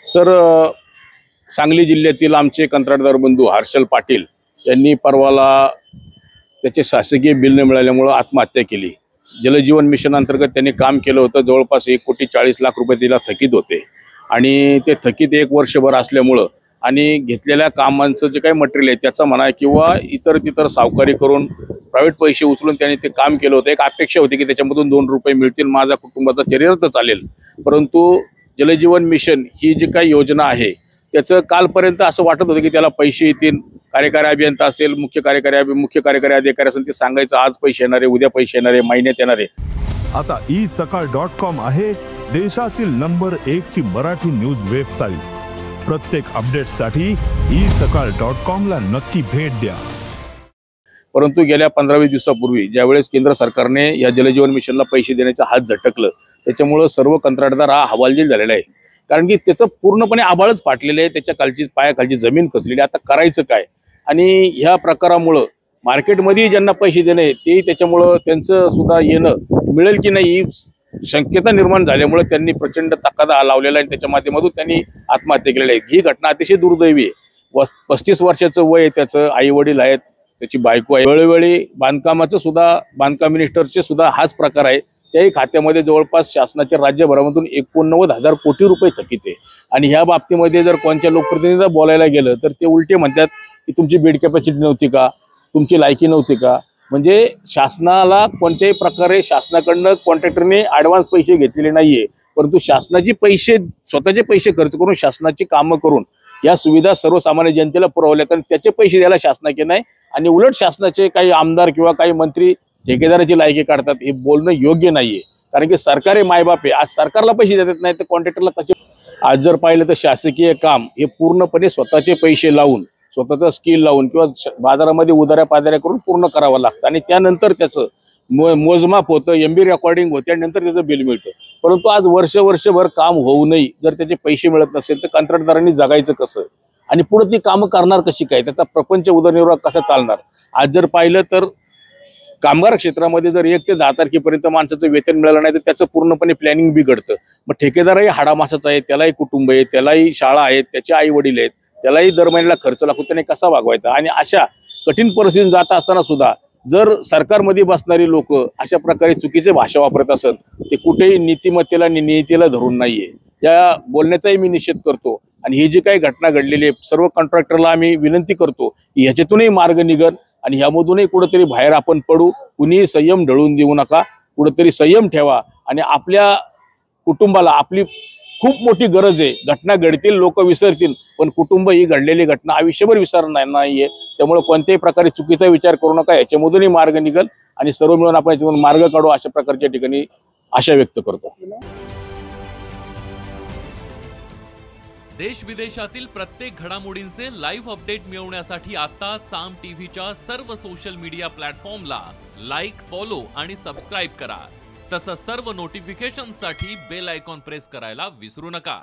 Sir, Sangli जिल्ह्यातील आमचे कंत्राटदार बंधू हर्षल पाटील यांनी परवाला त्याचे शासकीय बिल न मिळाल्यामुळे आत्महत्या केली। जलजीवन मिशन अंतर्गत त्यांनी काम केलं होतं। जवळपास 1,40,00,000 रुपये तिला थकीत होते आणि ते थकीत 1 वर्षभर असल्यामुळे आणि घेतलेल्या कामांचं जे काही मटेरियल आहे त्याचा म्हणा किंवा इतर सावकारी करून प्रायव्हेट पैसे उचलून त्यांनी ते काम केलं होतं। एक अपेक्षा होती की त्याच्यामधून 2 रुपये मिळतील, माझा कुटुंबाचा चरित्र तर चालेल। परंतु जलजीवन मिशन ही जी काही योजना आहे त्याचं कालपर्यंत असं वाटत होतं की त्याला पैसे येतील। कार्यकारी अभियंता असेल, मुख्य कार्यकारी अधिकारी असेल, ते सांगायचं आज पैसे येणार आहे, उद्या पैसे येणार आहे, महिन्यात येणार आहे। आता isakal.com आहे देशातील नंबर 1 ची मराठी न्यूज वेबसाईट। प्रत्येक अपडेटसाठी isakal.com ला नक्की भेट द्या। परंतु गेल्या 15-20 दिवसापूर्वी ज्यावेळेस केंद्र सरकारने या जलजीवन मिशनला पैसे देण्याचा हात झटकलं, त्याच्यामुळे सर्व कंत्राटदार हा हवालदिल झालेला आहे। कारण की त्याचं पूर्णपणे आबाळच फाटलेलं आहे, त्याच्या पायाखालची जमीन कसलेली। आता करायचं काय? आणि ह्या प्रकारामुळे मार्केटमध्ये ज्यांना पैसे देणे ते त्याच्यामुळे त्यांचं सुद्धा येणं मिळेल की नाही शक्यता निर्माण झाल्यामुळे त्यांनी प्रचंड तकादा लावलेला आहे। त्याच्या माध्यमातून त्यांनी आत्महत्या केलेली आहे। ही घटना अतिशय दुर्दैवी आहे। 35 वर्षाचं वय आहे त्याचं, आई वडील आहेत, त्याची बायको आहे। वेळोवेळी बांधकाम मिनिस्टरचे सुद्धा हाच प्रकार आहे। त्याही खात्यामध्ये जवळपास शासनाच्या राज्यभरामधून 89,000 कोटी रुपये थकीत आहे। आणि ह्या बाबतीमध्ये जर कोणत्या लोकप्रतिनिधीला बोलायला गेलं तर ते उलटे म्हणतात की तुमची बेड कॅपॅसिटी नव्हती का, तुमची लायकी नव्हती का। म्हणजे शासनाला कोणत्याही प्रकारे शासनाकडनं कॉन्ट्रॅक्टरने ॲडव्हान्स पैसे घेतलेले नाहीये, परंतु शासनाचे पैसे स्वतःचे पैसे खर्च करून शासनाची कामं करून या सुविधा सर्वसामान्य जनतेला पुरवल्यात आणि त्याचे पैसे द्यायला शासनाचे नाही। आणि उलट शासनाचे काही आमदार किंवा काही मंत्री ठेकेदाराची लायकी काढतात, हे बोलणं योग्य नाहीये। कारण की सरकारी मायबाप आहे, आज सरकारला पैसे देत नाही तर कॉन्ट्रॅक्टरला कसे? आज जर पाहिलं तर शासकीय काम हे पूर्णपणे स्वतःचे पैसे लावून, स्वतःचं स्किल लावून किंवा बाजारामध्ये उधाऱ्या पाधाऱ्या करून पूर्ण करावं लागतं आणि त्यानंतर त्याचं मोजमाप होतं, MB रेकॉर्डिंग होते आणि नंतर त्याचं बिल मिळतं। परंतु आज वर्षभर काम होऊनही जर त्याचे पैसे मिळत नसेल तर कंत्राटदारांनी जगायचं कसं आणि पुढे ती कामं करणार कशी काय? त्याचा प्रपंच उदरनिर्वाह कसा चालणार? आज जर पाहिलं तर कामगार क्षेत्रामध्ये जर 1 ते 10 तारखेपर्यंत माणसाचं वेतन मिळालं नाही तर त्याचं पूर्णपणे प्लॅनिंग बिघडतं। मग ठेकेदारही हाडामासाचा आहे, त्यालाही कुटुंब आहे, त्यालाही शाळा आहेत, त्याचे आई वडील आहेत, त्यालाही दर महिन्याला खर्च लागतो, त्याने कसा भागवायचा? आणि अशा कठीण परिस्थितीत जात असताना सुद्धा जर सरकारमध्ये बसणारी लोक अशा प्रकारे चुकीचे भाषा वापरत असत, ते कुठेही नीतिमत्तेला नियतीला धरून नाहीये। या बोलण्याचाही मी निषेध करतो आणि ही जी काही घटना घडलेली आहे सर्व कॉन्ट्रॅक्टरला आम्ही विनंती करतो की ह्याच्यातूनही मार्ग निघल आणि ह्यामधूनही कुठेतरी बाहेर आपण पडू। कुणीही संयम ढळून देऊ नका, कुठेतरी संयम ठेवा आणि आपल्या कुटुंबाला आपली खूप मोठी गरज आहे। घटना घडतील, लोक विसरतील, पण कुटुंब ही घडलेली घटना आयुष्यभर विसरणार नाहीये। त्यामुळे कोणत्याही प्रकारे चुकीचा विचार करू नका, याच्यामधूनही मार्ग निघल आणि सर्व मिळून आपण याच्यातून मार्ग काढू, अशा प्रकारच्या ठिकाणी आशा व्यक्त करतो। देश विदेशातील प्रत्येक घडामोडींचे लाईव्ह अपडेट मिळवण्यासाठी आता साम टीव्हीच्या सर्व सोशल मीडिया प्लॅटफॉर्मला लाईक, फॉलो आणि सबस्क्राईब करा। तसंच सर्व नोटिफिकेशनसाठी बेल आयकॉन प्रेस करायला विसरू नका।